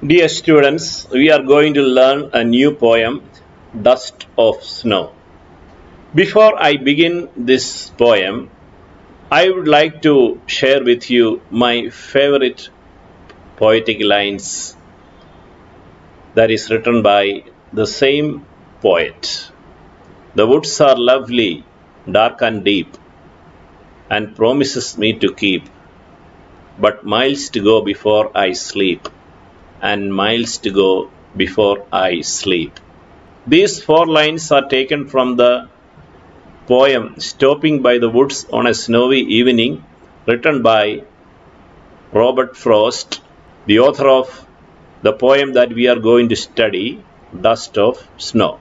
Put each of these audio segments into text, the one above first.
Dear students, we are going to learn a new poem, Dust of Snow. Before I begin this poem, I would like to share with you my favorite poetic lines that is written by the same poet. The woods are lovely, dark and deep, and promises me to keep, but miles to go before I sleep, and miles to go before I sleep. These four lines are taken from the poem Stopping by the Woods on a Snowy Evening, written by Robert Frost, the author of the poem that we are going to study, Dust of Snow.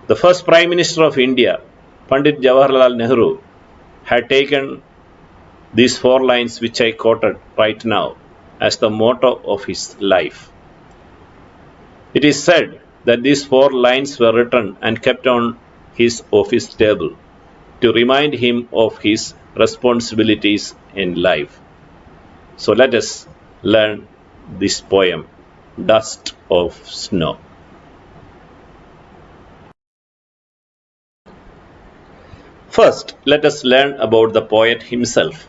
The first Prime Minister of India, Pandit Jawaharlal Nehru, had taken these four lines which I quoted right now as the motto of his life. It is said that these four lines were written and kept on his office table to remind him of his responsibilities in life. So let us learn this poem, Dust of Snow. First, let us learn about the poet himself.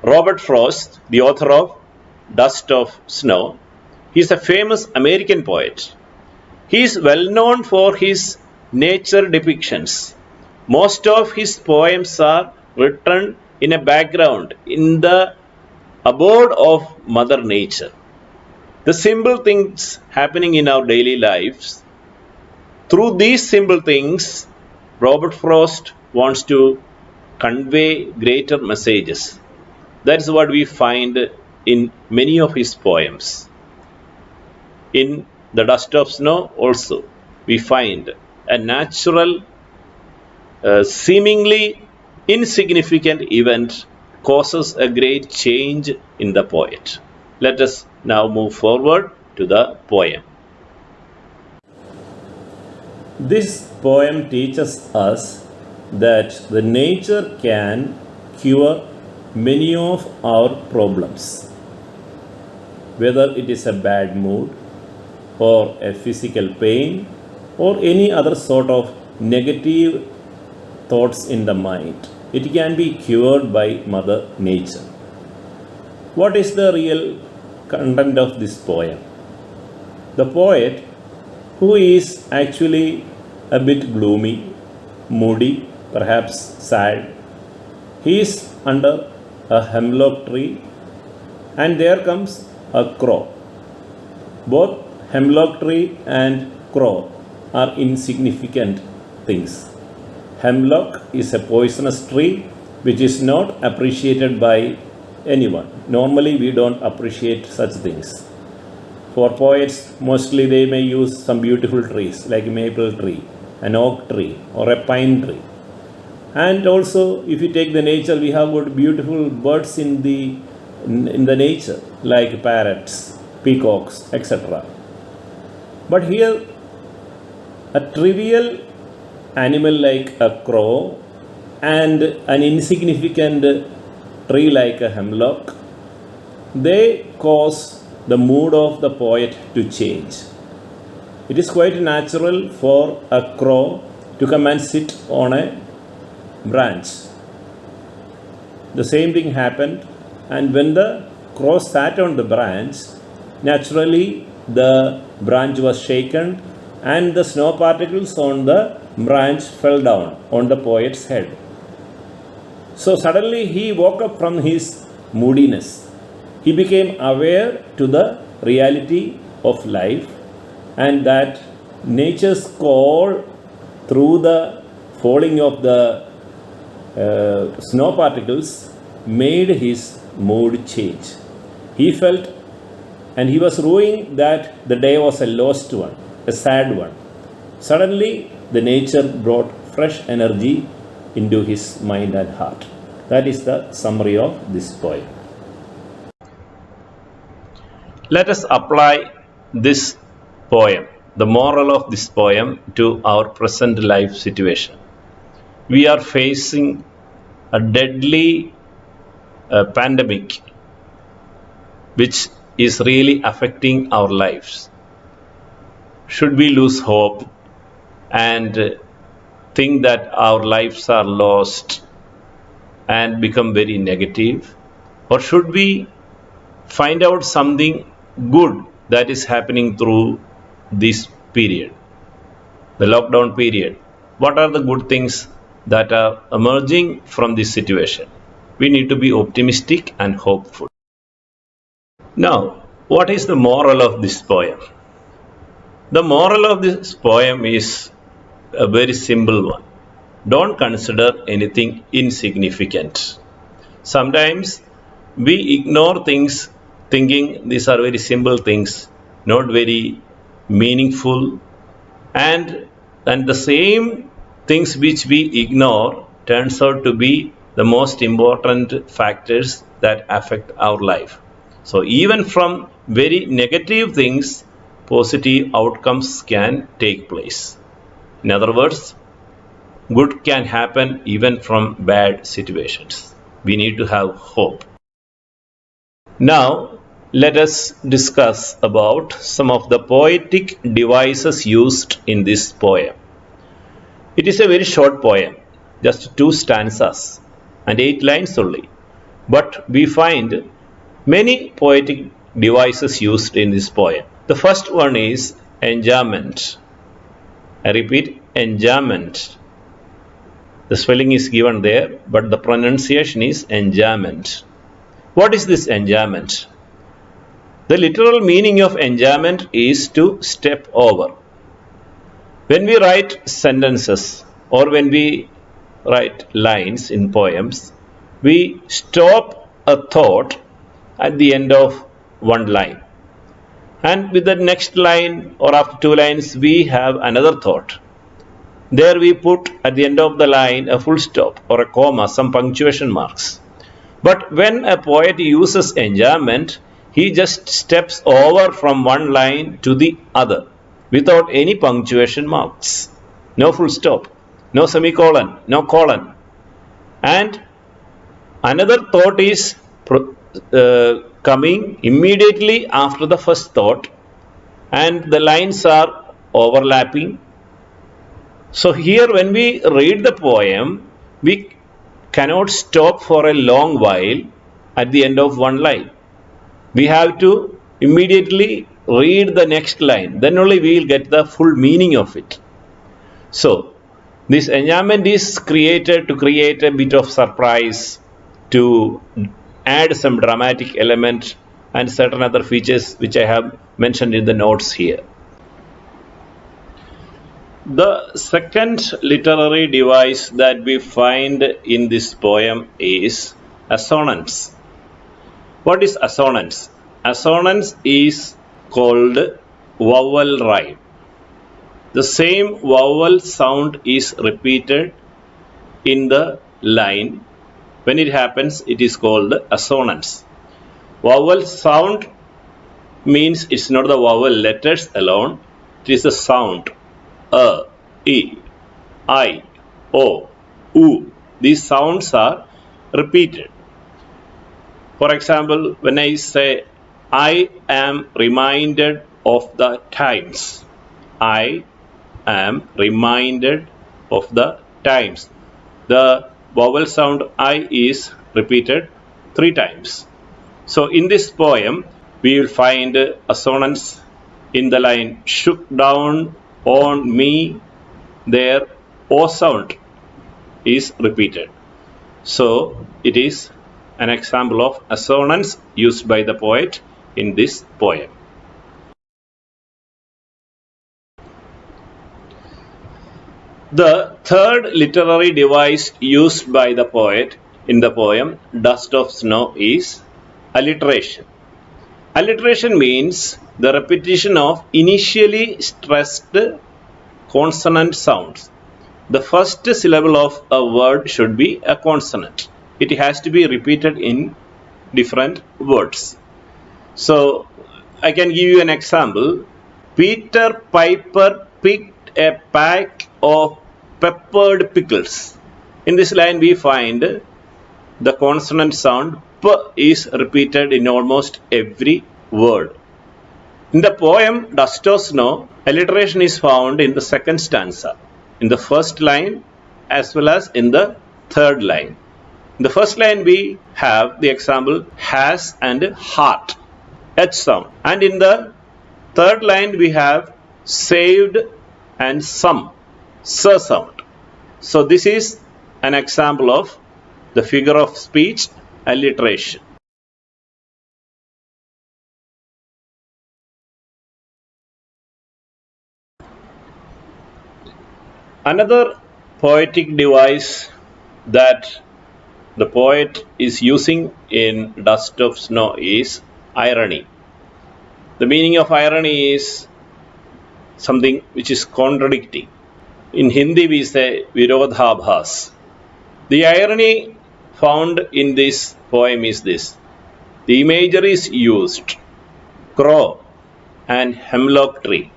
Robert Frost, the author of Dust of Snow, he is a famous American poet. He is well known for his nature depictions. Most of his poems are written in a background, in the abode of Mother Nature. The simple things happening in our daily lives, through these simple things, Robert Frost wants to convey greater messages. That is what we find in many of his poems. In The Dust of Snow also, we find a natural, seemingly insignificant event causes a great change in the poet. Let us now move forward to the poem. This poem teaches us that the nature can cure many of our problems, whether it is a bad mood or a physical pain or any other sort of negative thoughts in the mind. It can be cured by Mother Nature. What is the real content of this poem? The poet, who is actually a bit gloomy, moody, perhaps sad, he is under a hemlock tree, and there comes a crow. Both hemlock tree and crow are insignificant things. Hemlock is a poisonous tree which is not appreciated by anyone. Normally we don't appreciate such things. For poets, mostly they may use some beautiful trees like a maple tree, an oak tree, or a pine tree. And also, if you take the nature, we have got beautiful birds in the nature, like parrots, peacocks, etc. But here, a trivial animal like a crow and an insignificant tree like a hemlock, they cause the mood of the poet to change. It is quite natural for a crow to come and sit on a branch. The same thing happened, and when the crow sat on the branch, naturally the branch was shaken and the snow particles on the branch fell down on the poet's head. So suddenly he woke up from his moodiness. He became aware to the reality of life, and that nature's call through the falling of the snow particles made his mood change. He felt, and he was ruining that the day was a lost one, a sad one. Suddenly, the nature brought fresh energy into his mind and heart. That is the summary of this poem. Let us apply this poem, the moral of this poem, to our present life situation. We are facing a deadly pandemic which is really affecting our lives? Should we lose hope and think that our lives are lost and become very negative? Or should we find out something good that is happening through this period, the lockdown period? What are the good things that are emerging from this situation? We need to be optimistic and hopeful. Now, what is the moral of this poem? The moral of this poem is a very simple one. Don't consider anything insignificant. Sometimes we ignore things thinking these are very simple things, not very meaningful, and the same things which we ignore turns out to be the most important factors that affect our life. So even from very negative things, positive outcomes can take place. In other words, good can happen even from bad situations. We need to have hope. Now, let us discuss about some of the poetic devices used in this poem. It is a very short poem, just 2 stanzas and 8 lines only. But we find many poetic devices used in this poem. The first one is enjambment. I repeat, enjambment. The spelling is given there, but the pronunciation is enjambment. What is this enjambment? The literal meaning of enjambment is to step over. When we write sentences or when we write lines in poems, we stop a thought at the end of one line. And with the next line or after 2 lines, we have another thought. There we put at the end of the line a full stop or a comma, some punctuation marks. But when a poet uses enjambment, he just steps over from one line to the other without any punctuation marks. No full stop, no semicolon, no colon. And another thought is coming immediately after the first thought, and the lines are overlapping. So here when we read the poem, we cannot stop for a long while at the end of one line. We have to immediately read the next line, then only we will get the full meaning of it. So this enjambment is created to create a bit of surprise, to add some dramatic element and certain other features which I have mentioned in the notes here. The second literary device that we find in this poem is assonance. What is assonance? Assonance is called vowel rhyme. The same vowel sound is repeated in the line. When it happens, it is called assonance. Vowel sound means it's not the vowel letters alone, it is the sound. A, E, I, O, U. These sounds are repeated. For example, when I say, I am reminded of the times. I am reminded of the times. The vowel sound I is repeated 3 times. So in this poem, we will find assonance in the line, shook down on me. There O sound is repeated. So it is an example of assonance used by the poet in this poem. The third literary device used by the poet in the poem Dust of Snow is alliteration. Alliteration means the repetition of initially stressed consonant sounds. The first syllable of a word should be a consonant. It has to be repeated in different words. So I can give you an example. Peter Piper picked a pack of peppered pickles. In this line we find the consonant sound P is repeated in almost every word. In the poem Dust or Snow, alliteration is found in the second stanza, in the first line as well as in the third line. In the first line we have the example has and heart, H sound. And in the third line we have saved and some, S sound. So this is an example of the figure of speech alliteration. Another poetic device that the poet is using in Dust of Snow is irony. The meaning of irony is something which is contradicting. In Hindi we say virodhabhas. The irony found in this poem is this. The imagery is used, crow and hemlock tree.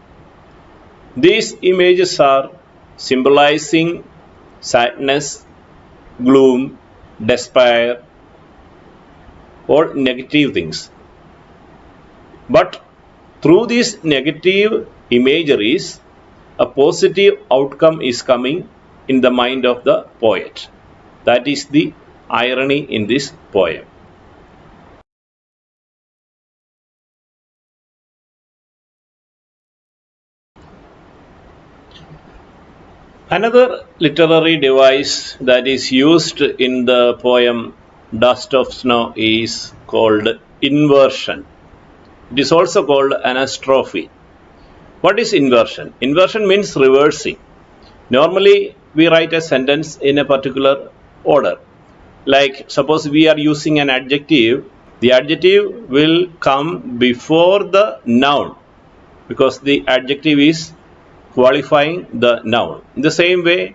These images are symbolizing sadness, gloom, despair, or negative things. But through these negative imageries, a positive outcome is coming in the mind of the poet. That is the irony in this poem. Another literary device that is used in the poem Dust of Snow is called inversion. It is also called anastrophe. What is inversion? Inversion means reversing. Normally, we write a sentence in a particular order. Like, suppose we are using an adjective, the adjective will come before the noun because the adjective is qualifying the noun. In the same way,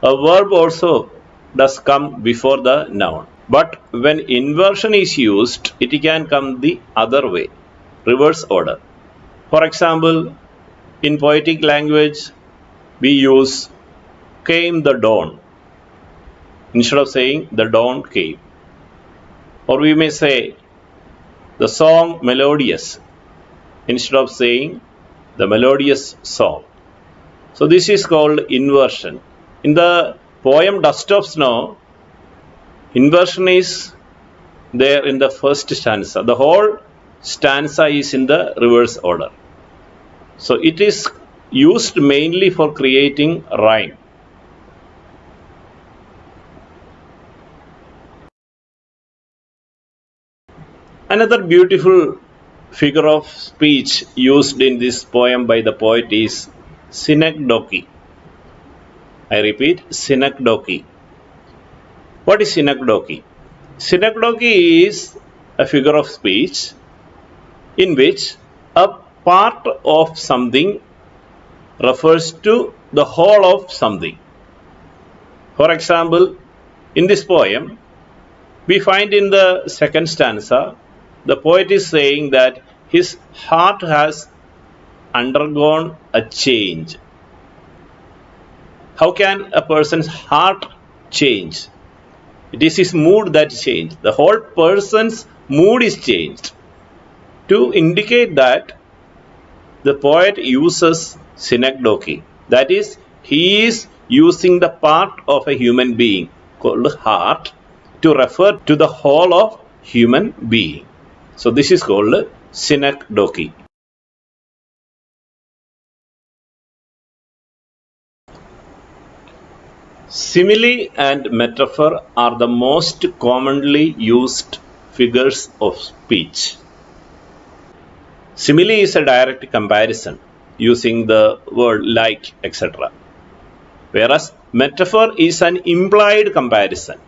a verb also does come before the noun. But when inversion is used, it can come the other way, reverse order. For example, in poetic language, we use came the dawn instead of saying the dawn came. Or we may say the song melodious instead of saying the melodious song. So this is called inversion. In the poem Dust of Snow, inversion is there in the first stanza. The whole stanza is in the reverse order. So it is used mainly for creating rhyme. Another beautiful figure of speech used in this poem by the poet is Synecdoche. I repeat, Synecdoche. What is Synecdoche? Synecdoche is a figure of speech in which a part of something refers to the whole of something. For example, in this poem, we find in the second stanza, the poet is saying that his heart has undergone a change. How can a person's heart change? It is his mood that changed. The whole person's mood is changed. To indicate that, the poet uses synecdoche. That is, he is using the part of a human being called heart to refer to the whole of human being. So this is called synecdoche. Simile and metaphor are the most commonly used figures of speech. Simile is a direct comparison using the word like, etc. Whereas metaphor is an implied comparison.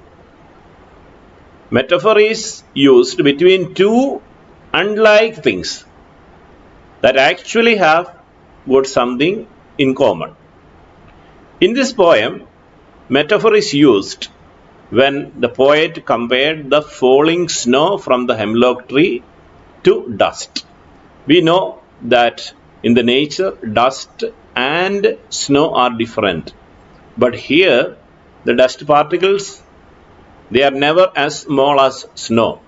Metaphor is used between two unlike things that actually have got something in common. In this poem, metaphor is used when the poet compared the falling snow from the hemlock tree to dust. We know that in the nature, dust and snow are different. But here, the dust particles, they are never as small as snow.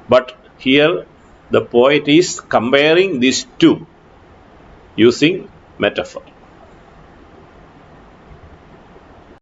But here, The poet is comparing these two using metaphor.